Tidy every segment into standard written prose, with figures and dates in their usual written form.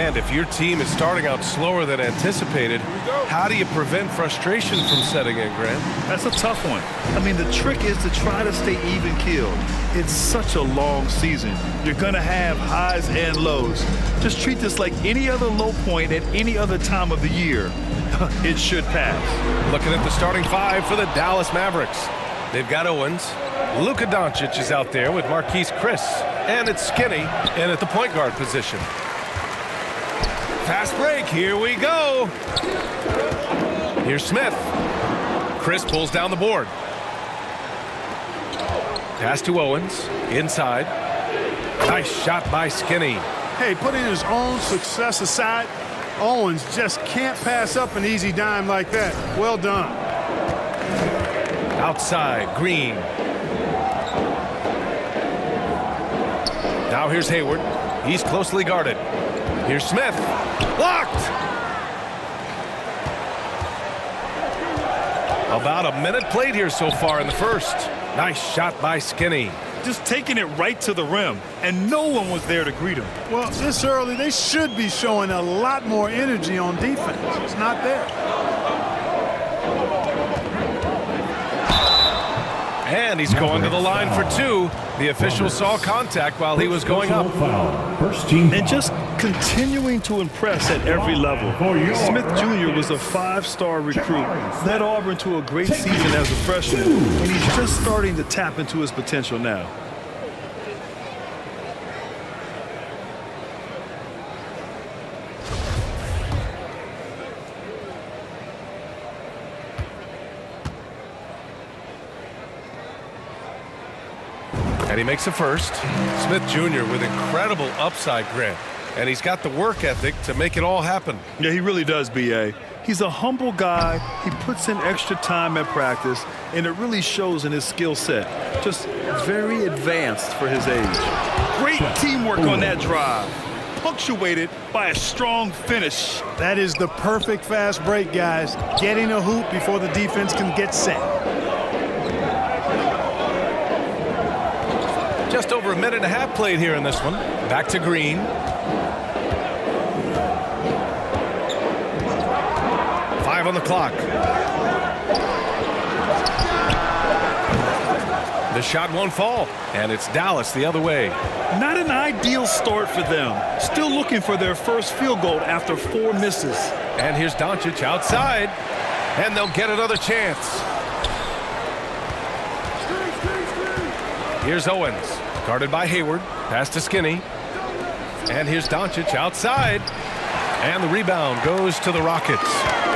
And if your team is starting out slower than anticipated, how do you prevent frustration from setting in, Grant? That's a tough one. I mean, the trick is to try to stay even-keeled. It's such a long season. You're going to have highs and lows. Just treat this like any other low point at any other time of the year. It should pass. Looking at the starting five for the Dallas Mavericks. They've got Owens. Luka Doncic is out there with Marquise Chris. And it's Skinny in at the point guard position. Fast break, here we go. Here's Smith. Chris pulls down the board. Pass to Owens, inside. Nice shot by Skinny. Hey, putting his own success aside, Owens just can't pass up an easy dime like that. Well done. Outside, Green. Now here's Hayward. He's closely guarded. Here's Smith. Blocked! About a minute played here so far in the first. Nice shot by Skinny. Just taking it right to the rim, and no one was there to greet him. Well, this early, they should be showing a lot more energy on defense. It's not there. And he's going to the line for two. The official saw contact while he was going up. And just continuing to impress at every level. Smith Jr. was a five-star recruit, led Auburn to a great season as a freshman, and he's just starting to tap into his potential now. And he makes the first. Smith Jr. with incredible upside, Grant. And he's got the work ethic to make it all happen. Yeah, he really does, B.A. He's a humble guy. He puts in extra time at practice, and it really shows in his skill set. Just very advanced for his age. Great teamwork on that drive, punctuated by a strong finish. That is the perfect fast break, guys. Getting a hoop before the defense can get set. Just over a minute and a half played here in this one. Back to Green. Five on the clock. The shot won't fall, and it's Dallas the other way. Not an ideal start for them. Still looking for their first field goal after 4 misses. And here's Doncic outside, and they'll get another chance. Here's Owens, guarded by Hayward. Pass to Skinny. And here's Doncic outside. And the rebound goes to the Rockets.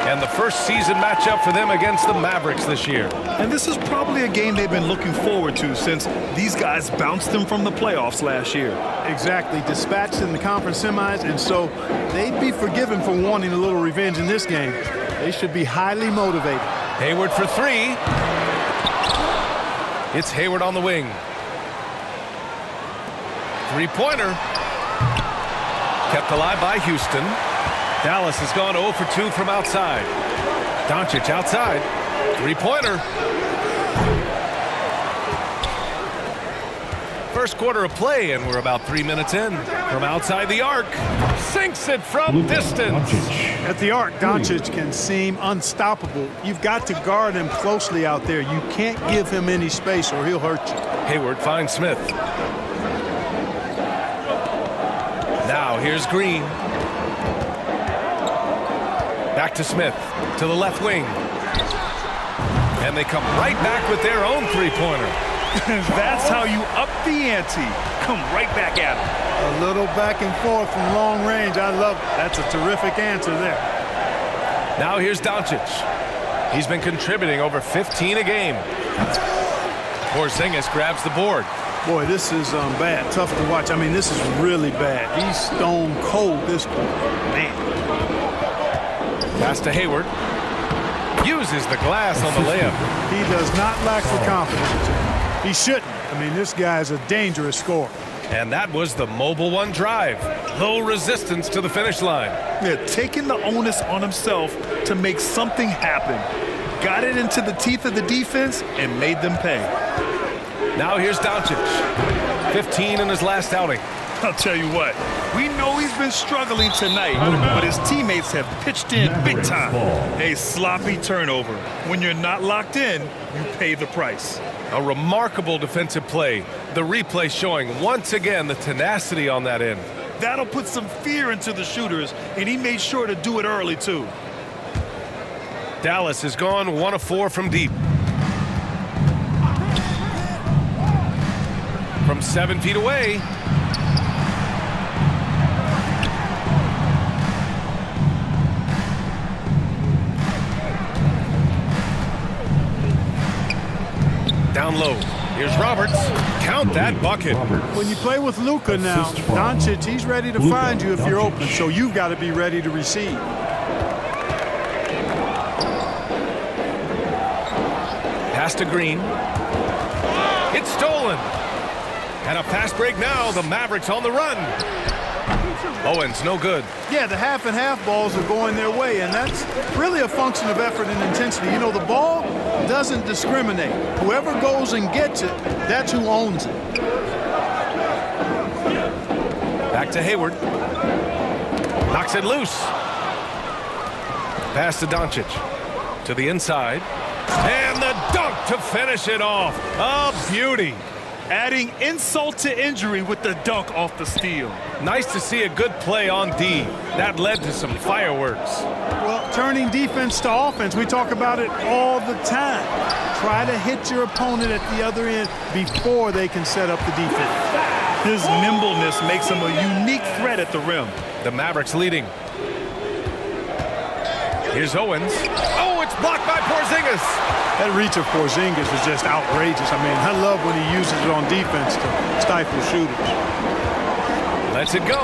And the first season matchup for them against the Mavericks this year. And this is probably a game they've been looking forward to since these guys bounced them from the playoffs last year. Exactly. Dispatched in the conference semis, and so they'd be forgiven for wanting a little revenge in this game. They should be highly motivated. Hayward for three. It's Hayward on the wing. Three-pointer. Kept alive by Houston. Dallas has gone 0 for 2 from outside. Doncic outside. Three-pointer. First quarter of play, and we're about 3 minutes in. From outside the arc. Sinks it from distance. At the arc, Doncic can seem unstoppable. You've got to guard him closely out there. You can't give him any space or he'll hurt you. Hayward finds Smith. Now here's Green. Back to Smith, to the left wing. And they come right back with their own three-pointer. That's how you up the ante. Come right back at him. A little back and forth from long range. I love it. That's a terrific answer there. Now here's Doncic. He's been contributing over 15 a game. Porzingis grabs the board. Boy, this is bad. Tough to watch. I mean, this is really bad. He's stone cold this quarter. Man. Pass to Hayward. Uses the glass on the layup. He does not lack for confidence. He shouldn't. I mean, this guy's a dangerous scorer. And that was the mobile one drive. Low resistance to the finish line. Yeah, taking the onus on himself to make something happen. Got it into the teeth of the defense and made them pay. Now here's Doncic. 15 in his last outing. I'll tell you what, we know he's been struggling tonight, but his teammates have pitched in big time. A sloppy turnover. When you're not locked in, you pay the price. A remarkable defensive play. The replay showing once again the tenacity on that end. That'll put some fear into the shooters, and he made sure to do it early, too. Dallas has gone 1 of 4 from deep. From 7 feet away. Down low. Here's Roberts. Count that bucket. When you play with Luka now, Doncic, he's ready to find you if you're open, so you've got to be ready to receive. Pass to Green. It's stolen. And a fast break now. The Mavericks on the run. Owens, no good. Yeah, the half and half balls are going their way, and that's really a function of effort and intensity. You know, the ball doesn't discriminate. Whoever goes and gets it, that's who owns it. Back to Hayward. Knocks it loose. Pass to Doncic. To the inside. And the dunk to finish it off. A beauty. Adding insult to injury with the dunk off the steal. Nice to see a good play on D. That led to some fireworks. Well, turning defense to offense, we talk about it all the time. Try to hit your opponent at the other end before they can set up the defense. His nimbleness makes him a unique threat at the rim. The Mavericks leading. Here's Owens. Oh, it's blocked by Porzingis. That reach of Porzingis is just outrageous. I mean, I love when he uses it on defense to stifle shooters. Lets it go.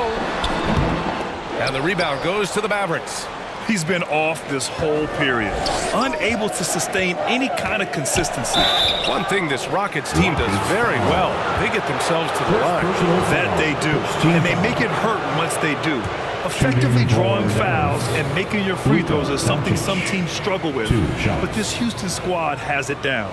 And the rebound goes to the Mavericks. He's been off this whole period, unable to sustain any kind of consistency. One thing this Rockets team does very well, they get themselves to the line. That they do, and they make it hurt once they do. Effectively drawing fouls and making your free throws is something some teams struggle with, but this Houston squad has it down.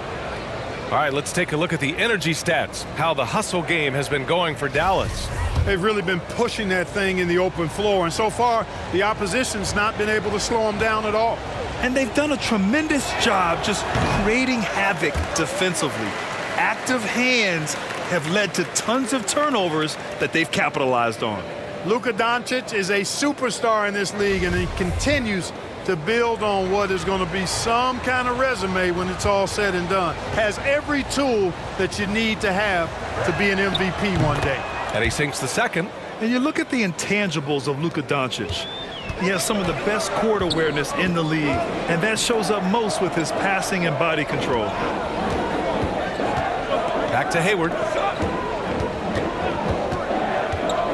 All right, let's take a look at the energy stats, how the hustle game has been going for Dallas. They've really been pushing that thing in the open floor, and so far, the opposition's not been able to slow them down at all. And they've done a tremendous job just creating havoc defensively. Active hands have led to tons of turnovers that they've capitalized on. Luka Doncic is a superstar in this league, and he continues to build on what is going to be some kind of resume when it's all said and done. Has every tool that you need to have to be an MVP one day. And he sinks the second. And you look at the intangibles of Luka Doncic. He has some of the best court awareness in the league, and that shows up most with his passing and body control. Back to Hayward.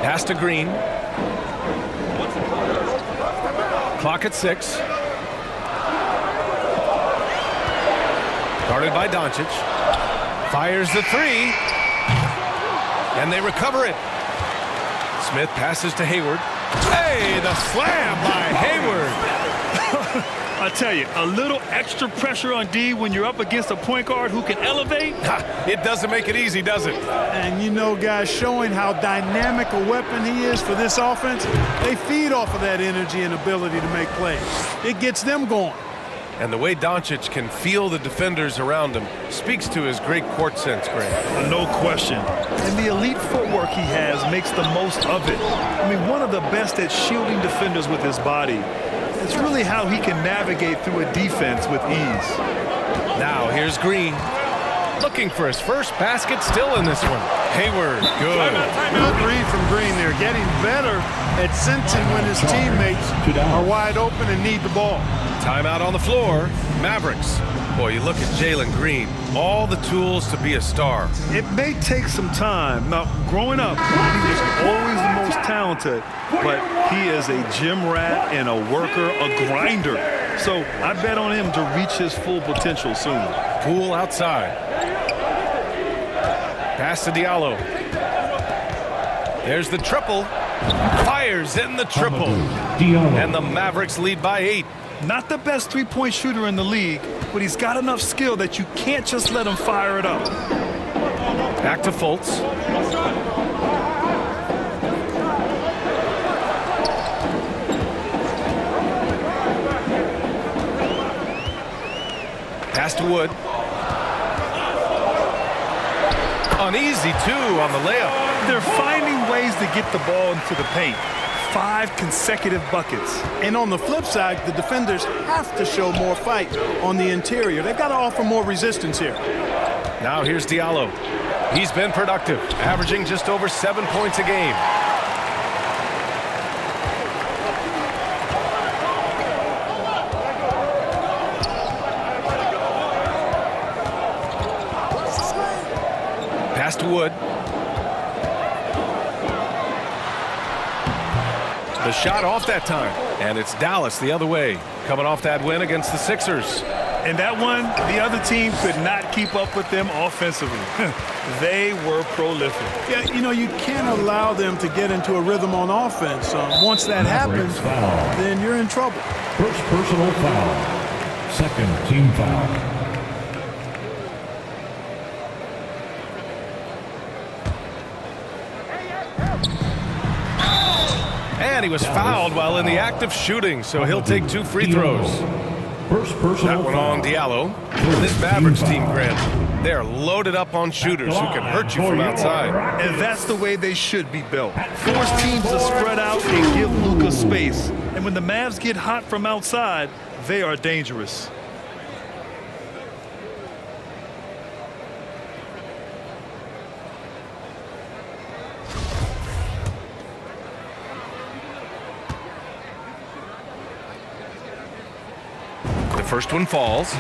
Pass to Green. Clock at 6. Guarded by Doncic. Fires the 3. And they recover it. Smith passes to Hayward. Hey, the slam by Hayward. I tell you, a little extra pressure on D when you're up against a point guard who can elevate. It doesn't make it easy, does it? And you know, guys, showing how dynamic a weapon he is for this offense, they feed off of that energy and ability to make plays. It gets them going. And the way Doncic can feel the defenders around him speaks to his great court sense, Greg. No question. And the elite footwork he has makes the most of it. I mean, one of the best at shielding defenders with his body. It's really how he can navigate through a defense with ease. Now here's Green. Looking for his first basket, still in this one. Hayward, good. Good read from Green there. Getting better at sensing when his teammates are wide open and need the ball. Timeout on the floor. Mavericks. Boy, you look at Jalen Green. All the tools to be a star. It may take some time. Now, growing up, he was always the most talented, but he is a gym rat and a worker, a grinder. So I bet on him to reach his full potential soon. Poole outside. Pass to Diallo. There's the triple. Fires in the triple. And the Mavericks lead by 8. Not the best three-point shooter in the league, but he's got enough skill that you can't just let him fire it up. Back to Fultz. Pass to Wood. Uneasy, too, on the layup. They're finding ways to get the ball into the paint. 5 consecutive buckets. And on the flip side, the defenders have to show more fight on the interior. They've got to offer more resistance here. Now here's Diallo. He's been productive, averaging just over 7 points a game. Pass to Wood. The shot off that time, and it's Dallas the other way, coming off that win against the Sixers. And that one, the other team could not keep up with them offensively. They were prolific. Yeah, you know, you can't allow them to get into a rhythm on offense. Once that happens, then you're in trouble. First personal foul. Second team foul. And he was fouled while in the act of shooting, so he'll take 2 free throws. First personal That one on Diallo. This Mavericks team, Grant, they're loaded up on shooters who can hurt you from outside. And that's the way they should be built. Force teams to spread out and give Luka space. And when the Mavs get hot from outside, they are dangerous. First one falls.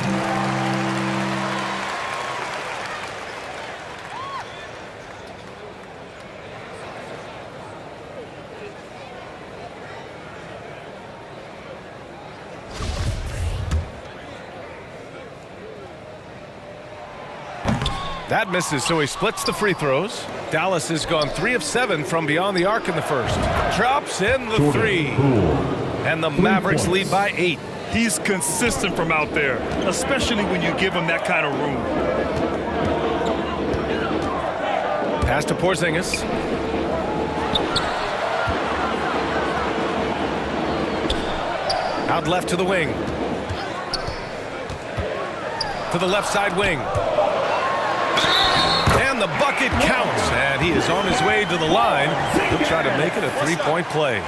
That misses, so he splits the free throws. Dallas has gone 3 of 7 from beyond the arc in the first. Drops in the 3. And the Mavericks lead by 8. He's consistent from out there, especially when you give him that kind of room. Pass to Porzingis. Out left to the wing. To the left side wing. And the bucket counts. And he is on his way to the line. He'll try to make it a 3-point play.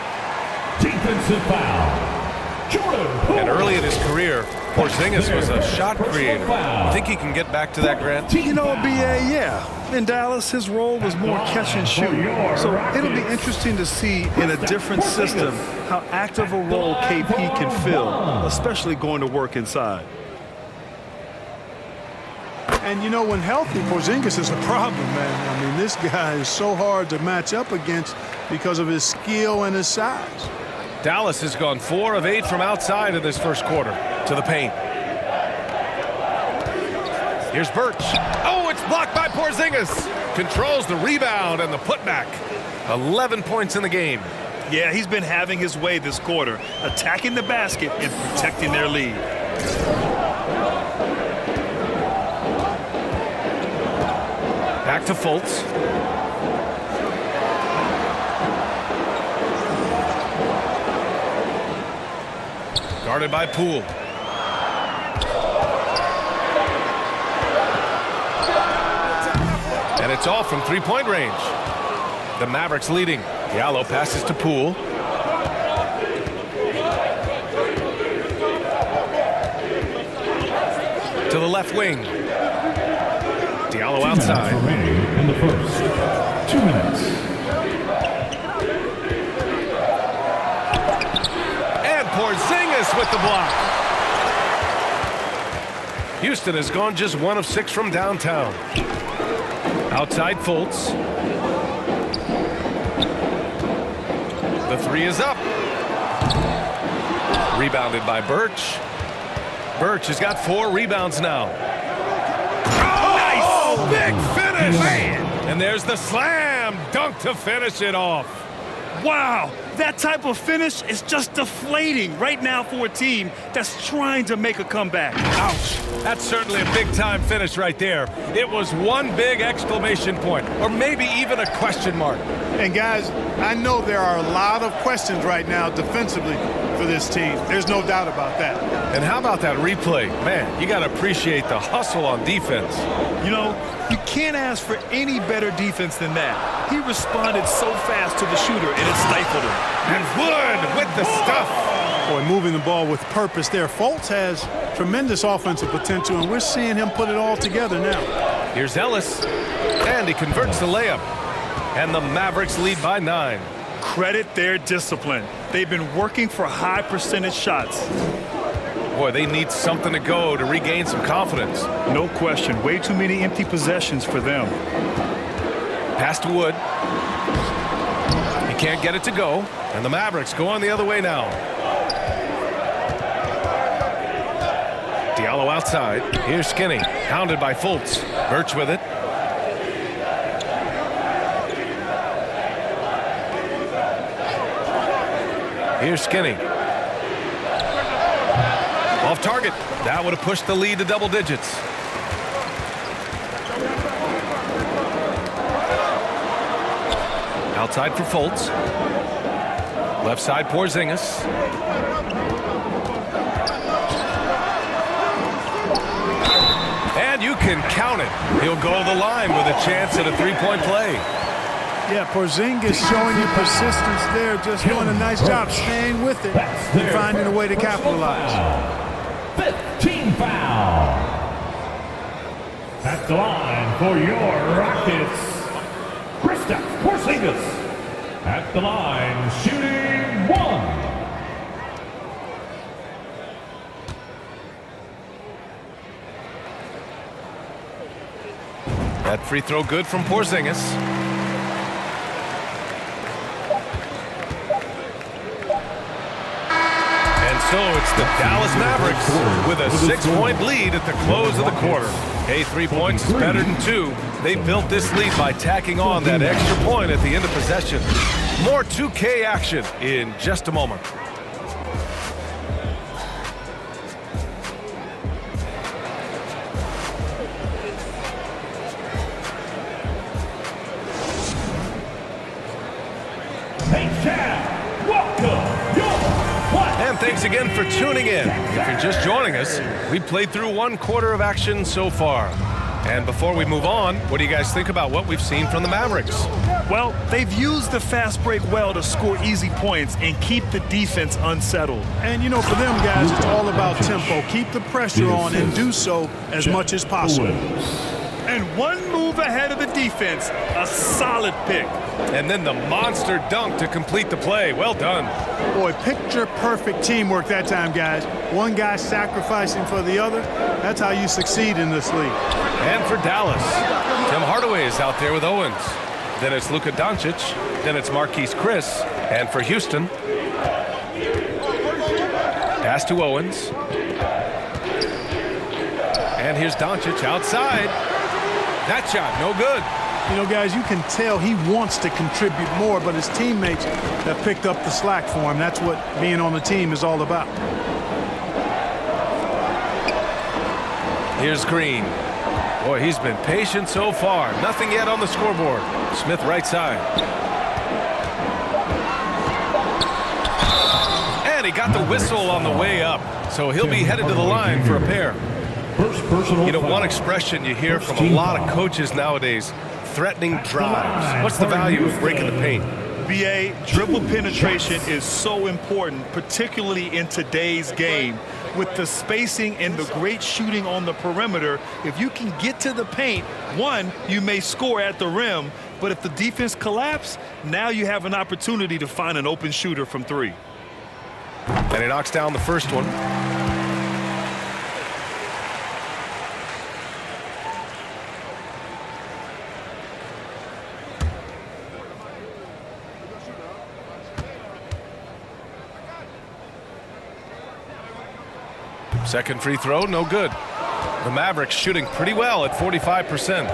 Defensive foul. And early in his career, Porzingis was a shot creator. Think he can get back to that, Grant? You know, B.A., yeah. In Dallas, his role was more catch and shoot. So it'll be interesting to see in a different system how active a role KP can fill, especially going to work inside. And, you know, when healthy, Porzingis is a problem, man. I mean, this guy is so hard to match up against because of his skill and his size. Dallas has gone 4 of 8 from outside in this first quarter. To the paint. Here's Birch. Oh, it's blocked by Porzingis. Controls the rebound and the putback. 11 points in the game. Yeah, he's been having his way this quarter, attacking the basket and protecting their lead. Back to Fultz. Guarded by Poole. And it's off from 3-point range. The Mavericks leading. Diallo passes to Poole. To the left wing. Diallo outside. In the first 2 minutes. And Porzingis with the block. Houston has gone just 1 of 6 from downtown. Outside Fultz. The 3 is up. Rebounded by Birch. Birch has got 4 rebounds now. Oh, nice! Big finish! Man. And there's the slam dunk to finish it off. Wow, that type of finish is just deflating right now for a team that's trying to make a comeback. Ouch. That's certainly a big-time finish right there. It was one big exclamation point, or maybe even a question mark. And guys, I know there are a lot of questions right now defensively, for this team. There's no doubt about that. And how about that replay? Man, you got to appreciate the hustle on defense. You know, you can't ask for any better defense than that. He responded so fast to the shooter, and it stifled him. And Wood with the stuff. Boy, moving the ball with purpose there. Fultz has tremendous offensive potential, and we're seeing him put it all together now. Here's Ellis, and he converts the layup. And the Mavericks lead by 9. Credit their discipline. They've been working for high percentage shots. Boy, they need something to go to regain some confidence. No question. Way too many empty possessions for them. Pass to Wood. He can't get it to go. And the Mavericks go on the other way now. Diallo outside. Here's Skinny. Hounded by Fultz. Birch with it. Here's Skinny. Off target. That would have pushed the lead to double digits. Outside for Fultz. Left side Porzingis. And you can count it. He'll go to the line with a chance at a three-point play. Yeah, Porzingis showing you persistence there, just doing a nice job staying with it and finding a way to capitalize. 15 foul. At the line for your Rockets, Kristaps Porzingis. At the line, shooting 1. That free throw good from Porzingis. And so it's the Dallas Mavericks with a 6-point lead at the close of the quarter. Hey, 3 points is better than 2. They built this lead by tacking on that extra point at the end of possession. More 2K action in just a moment. And thanks again for tuning in. If you're just joining us, we played through 1 quarter of action so far. And before we move on, what do you guys think about what we've seen from the Mavericks? Well, they've used the fast break well to score easy points and keep the defense unsettled. And, you know, for them guys, it's all about tempo. Keep the pressure on and do so as much as possible. And 1 move ahead of the defense, a solid pick. And then the monster dunk to complete the play. Well done. Boy, picture-perfect teamwork that time, guys. One guy sacrificing for the other. That's how you succeed in this league. And for Dallas, Tim Hardaway is out there with Owens. Then it's Luka Doncic. Then it's Marquise Chris. And for Houston, pass to Owens. And here's Doncic outside. That shot, no good. You know, guys, you can tell he wants to contribute more, but his teammates have picked up the slack for him. That's what being on the team is all about. Here's Green. Boy, he's been patient so far. Nothing yet on the scoreboard. Smith right side. And he got the whistle on the way up. So he'll be headed to the line for a pair. You know, one expression you hear from a lot of coaches nowadays, threatening drives. What's the value of breaking the paint? BA, dribble penetration is so important, particularly in today's game. With the spacing and the great shooting on the perimeter, if you can get to the paint, 1, you may score at the rim, but if the defense collapses, now you have an opportunity to find an open shooter from 3. And he knocks down the first one. Second free throw, no good. The Mavericks shooting pretty well at 45%.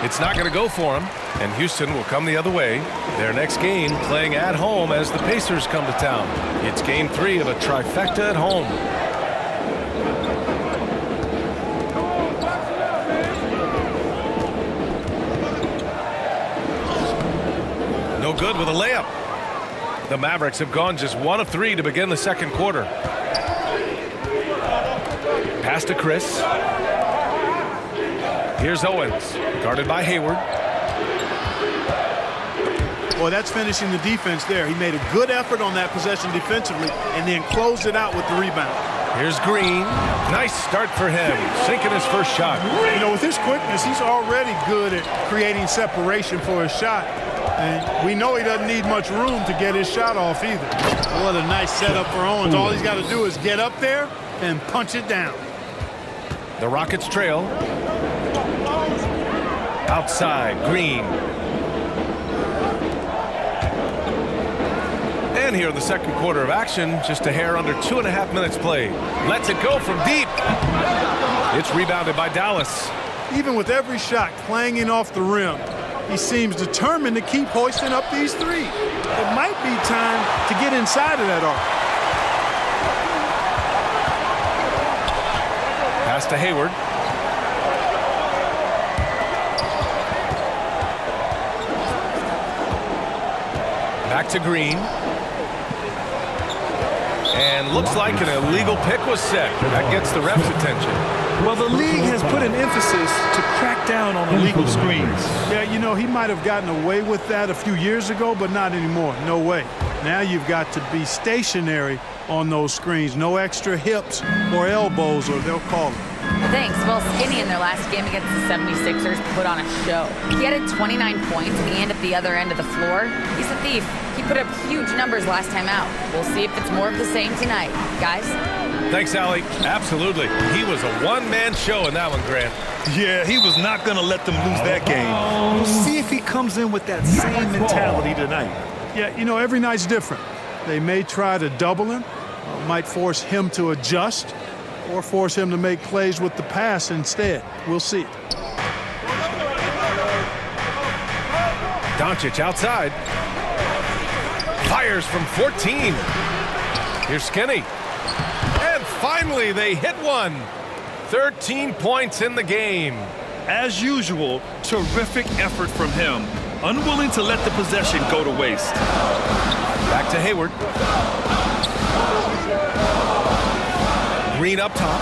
It's not going to go for him, and Houston will come the other way. Their next game playing at home as the Pacers come to town. It's game 3 of a trifecta at home. No good with a layup. The Mavericks have gone just 1 of 3 to begin the second quarter. Pass to Chris. Here's Owens, guarded by Hayward. Well, that's finishing the defense there. He made a good effort on that possession defensively and then closed it out with the rebound. Here's Green. Nice start for him, sinking his first shot. You know, with his quickness, he's already good at creating separation for his shot. And we know he doesn't need much room to get his shot off either. What a nice setup for Owens. All he's got to do is get up there and punch it down. The Rockets trail. Outside, Green. And here in the second quarter of action, just a hair under 2.5 minutes played. Lets it go from deep. It's rebounded by Dallas. Even with every shot clanging off the rim, he seems determined to keep hoisting up these threes. It might be time to get inside of that arc. Pass to Hayward. Back to Green. And looks like an illegal pick was set. That gets the ref's attention. Well, the league has put an emphasis to crack down on illegal screens. Yeah, you know, he might have gotten away with that a few years ago, but not anymore. No way. Now you've got to be stationary on those screens. No extra hips or elbows, or they'll call it. Thanks. Well, Skinny in their last game against the 76ers put on a show. He added 29 points and at the other end of the floor. He's a thief. He put up huge numbers last time out. We'll see if it's more of the same tonight. Guys? Thanks, Allie. Absolutely. He was a one-man show in that one, Grant. Yeah, he was not going to let them lose that game. We'll see if he comes in with that same mentality tonight. Yeah, you know, every night's different. They may try to double him, might force him to adjust, or force him to make plays with the pass instead. We'll see. Doncic outside. Fires from 14. Here's Skinny. And finally, they hit one. 13 points in the game. As usual, terrific effort from him. Unwilling to let the possession go to waste. Back to Hayward. Green up top.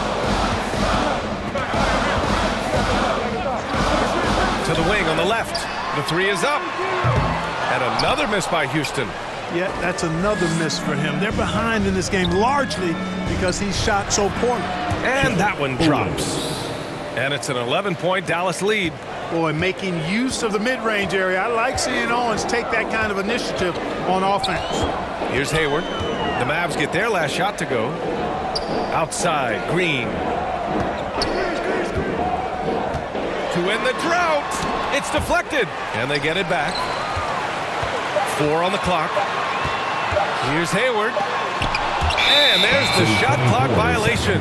To the wing on the left. The three is up. And another miss by Houston. Yeah, that's another miss for him. They're behind in this game largely because he shot so poorly. And that one drops. And it's an 11-point Dallas lead. Boy, making use of the mid-range area. I like seeing Owens take that kind of initiative on offense. Here's Hayward. The Mavs get their last shot to go. Outside, Green. To win the drought. It's deflected. And they get it back. 4 on the clock. Here's Hayward. And there's the shot clock violation.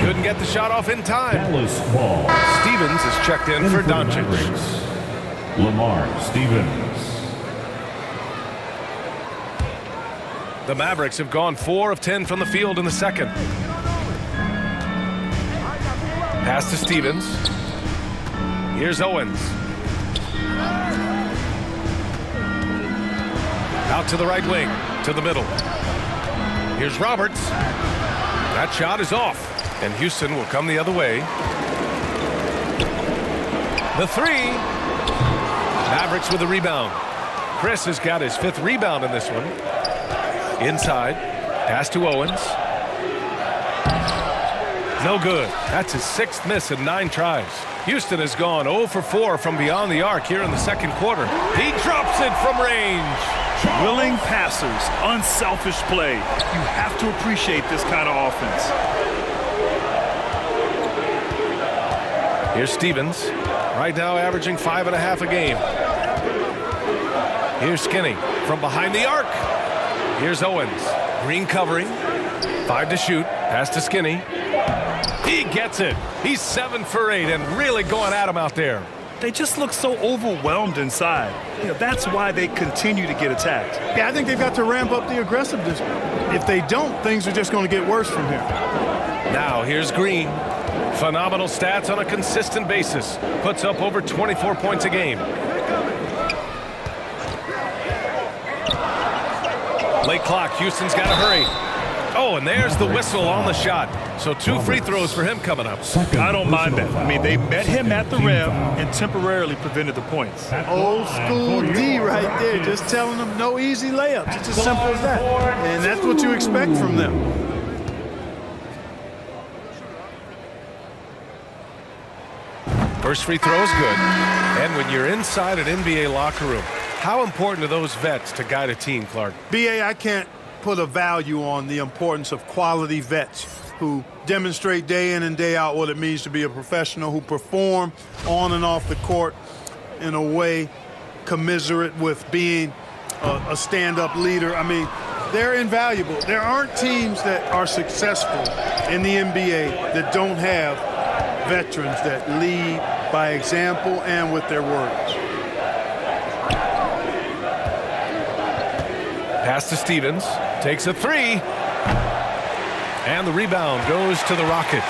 Couldn't get the shot off in time. Stevens is checked in for Doncic. Lamar Stevens. The Mavericks have gone 4 of 10 from the field in the second. Pass to Stevens. Here's Owens. Out to the right wing, to the middle. Here's Roberts. That shot is off, and Houston will come the other way. The three. Mavericks with the rebound. Chris has got his 5th rebound in this one. Inside. Pass to Owens. No good. That's his 6th miss in 9 tries. Houston has gone 0 for 4 from beyond the arc here in the second quarter. He drops it from range. Willing passers, unselfish play. You have to appreciate this kind of offense. Here's Stevens. Right now averaging 5.5 a game. Here's Skinny from behind the arc. Here's Owens. Green covering. 5 to shoot. Pass to Skinny. He gets it. He's 7 for 8 and really going at him out there. They just look so overwhelmed inside. You know, that's why they continue to get attacked. Yeah, I think they've got to ramp up the aggressiveness. If they don't, things are just going to get worse from here. Now here's Green. Phenomenal stats on a consistent basis. Puts up over 24 points a game. Late clock. Houston's got to hurry. Oh, and there's the whistle on the shot. So 2 free throws for him coming up. I don't mind that. I mean, they met him at the rim and temporarily prevented the points. Old school D right there, just telling them no easy layups. It's as simple as that. And that's what you expect from them. First free throw is good. And when you're inside an NBA locker room, how important are those vets to guide a team, Clark? BA, I can't put a value on the importance of quality vets who demonstrate day in and day out what it means to be a professional, who perform on and off the court in a way commiserate with being a stand-up leader. I mean, they're invaluable. There aren't teams that are successful in the NBA that don't have veterans that lead by example and with their words. Pass to Stevens. Takes a 3. And the rebound goes to the Rockets.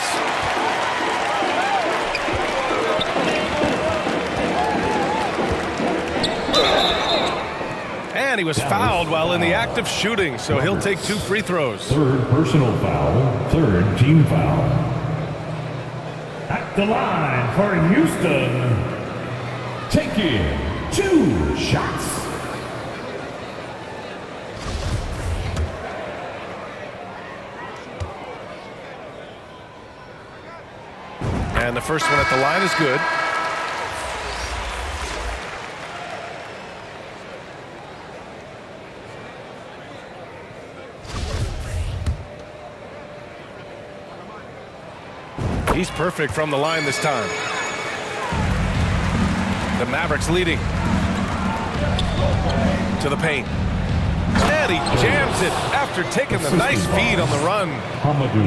And he was fouled while in the act of shooting, so he'll take 2 free throws. 3rd personal foul, 3rd team foul. At the line for Houston, taking 2 shots. And the first one at the line is good. He's perfect from the line this time. The Mavericks leading. To the paint. And he jams it after taking the nice feed on the run.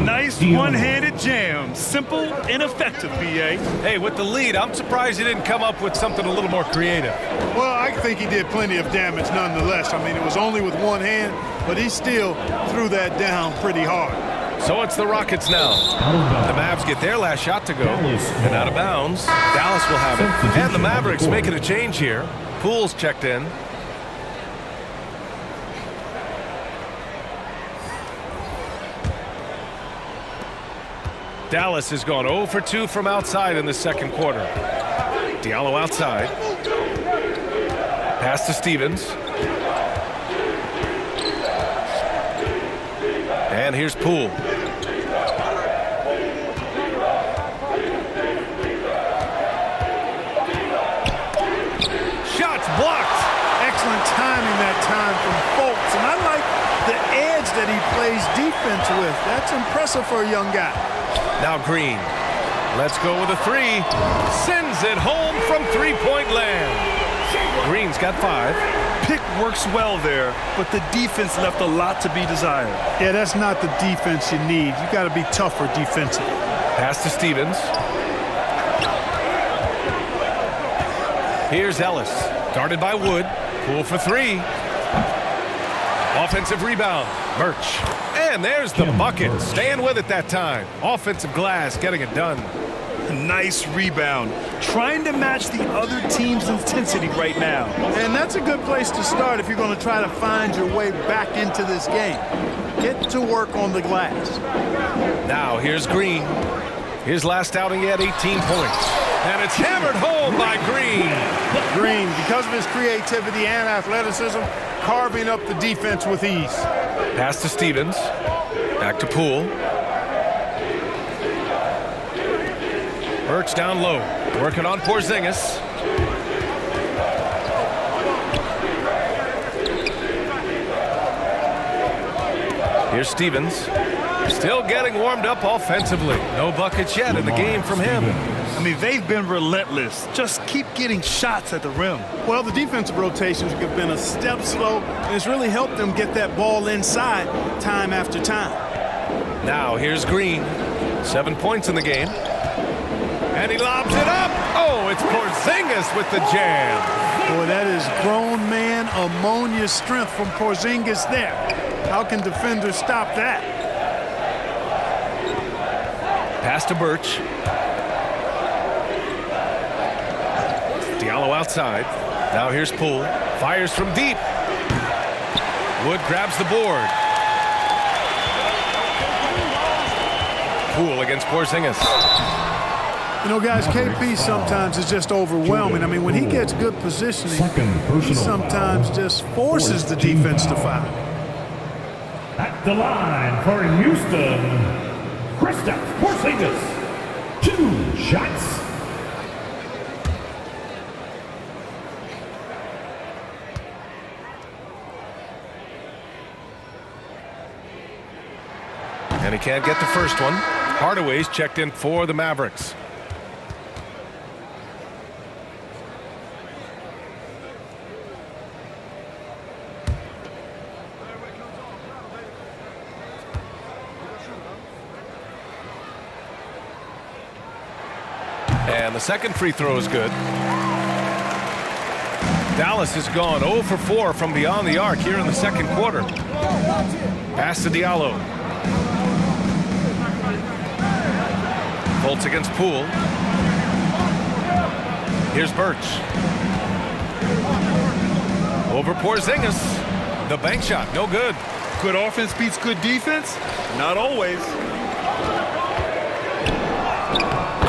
Nice one-handed jam. Simple and effective, B.A. Hey, with the lead, I'm surprised he didn't come up with something a little more creative. Well, I think he did plenty of damage nonetheless. I mean, it was only with one hand, but he still threw that down pretty hard. So it's the Rockets now. The Mavs get their last shot to go. And out of bounds. Dallas will have it. And the Mavericks making a change here. Poole's checked in. Dallas has gone 0 for 2 from outside in the second quarter. Diallo outside. Pass to Stevens. And here's Poole. Shots blocked. Excellent timing that time from Fultz. And I like the edge that he plays defense with. That's impressive for a young guy. Now Green. Let's go with a 3. Sends it home from three-point land. Green's got 5. Pick works well there, but the defense left a lot to be desired. Yeah, that's not the defense you need. You got to be tougher defensively. Pass to Stevens. Here's Ellis. Guarded by Wood. Poole for 3. Offensive rebound. Birch. And there's the bucket. Staying with it that time. Offensive glass getting it done. Nice rebound. Trying to match the other team's intensity right now. And that's a good place to start if you're going to try to find your way back into this game. Get to work on the glass. Now here's Green. His last outing, he had 18 points. And it's hammered home by Green. Green, because of his creativity and athleticism, carving up the defense with ease. Pass to Stevens. Back to Poole. Birch down low. Working on Porzingis. Here's Stevens. Still getting warmed up offensively. No buckets yet in the game from him. I mean, they've been relentless. Just keep getting shots at the rim. Well, the defensive rotations have been a step slow, and it's really helped them get that ball inside time after time. Now here's Green. 7 points in the game. And he lobs it up. Oh, it's Porzingis with the jam. Boy, that is grown man ammonia strength from Porzingis there. How can defenders stop that? Pass to Birch. Diallo outside. Now here's Poole. Fires from deep. Wood grabs the board. Poole against Porzingis. You know, guys, KP sometimes is just overwhelming. I mean, when he gets good positioning, he sometimes just forces the defense to foul. At the line for Houston, Kristaps Porzingis. 2 shots. And he can't get the first one. Hardaway's checked in for the Mavericks. And the second free throw is good. Dallas has gone 0 for 4 from beyond the arc here in the second quarter. Pass to Diallo. Fultz against Poole. Here's Birch. Over Porzingis. The bank shot, no good. Good offense beats good defense? Not always.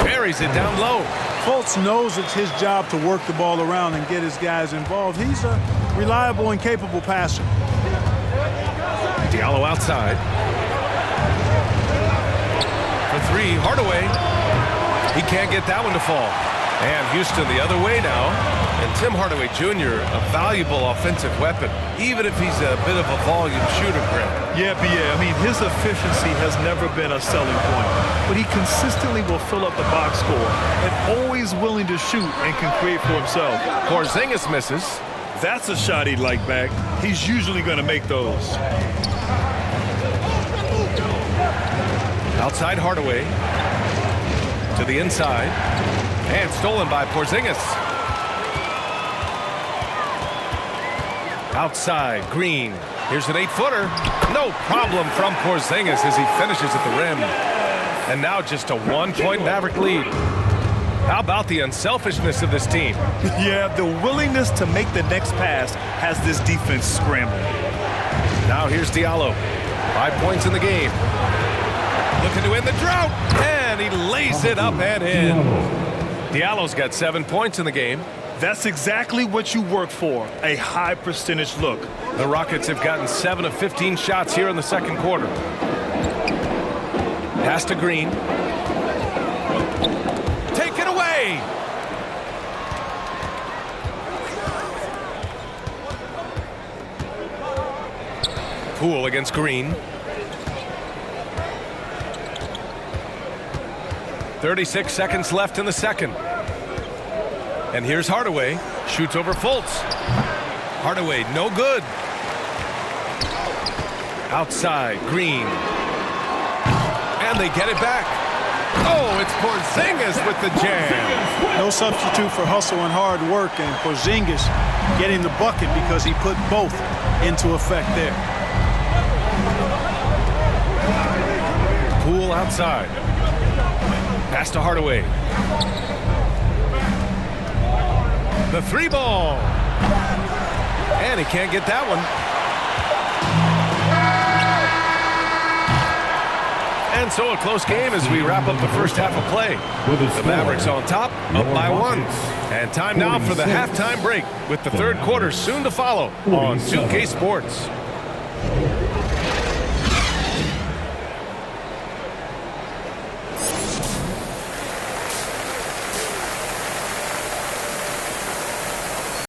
Buries it down low. Fultz knows it's his job to work the ball around and get his guys involved. He's a reliable and capable passer. Diallo outside. For 3, Hardaway. He can't get that one to fall. And Houston the other way now. And Tim Hardaway Jr., a valuable offensive weapon, even if he's a bit of a volume shooter, Grant. Yeah, I mean, his efficiency has never been a selling point, but he consistently will fill up the box score and always willing to shoot and can create for himself. Porzingis misses. That's a shot he'd like back. He's usually going to make those. Outside Hardaway. To the inside. And stolen by Porzingis. Outside, Green. Here's an 8-footer. No problem from Porzingis as he finishes at the rim. And now just a 1-point Maverick lead. How about the unselfishness of this team? Yeah, the willingness to make the next pass has this defense scrambling. Now here's Diallo. 5 points in the game. Looking to end the drought. And he lays it up and in. Diallo's got 7 points in the game. That's exactly what you work for, a high percentage look. The Rockets have gotten 7 of 15 shots here in the second quarter. Pass to Green. Take it away! Poole against Green. 36 seconds left in the second. And here's Hardaway. Shoots over Fultz. Hardaway, no good. Outside, Green. And they get it back. Oh, it's Porzingis with the jam. No substitute for hustle and hard work, and Porzingis getting the bucket because he put both into effect there. Poole outside. Pass to Hardaway. The 3-ball. And he can't get that one. And so a close game as we wrap up the first half of play. The Mavericks on top, up by 1. And time now for the halftime break with the third quarter soon to follow on 2K Sports.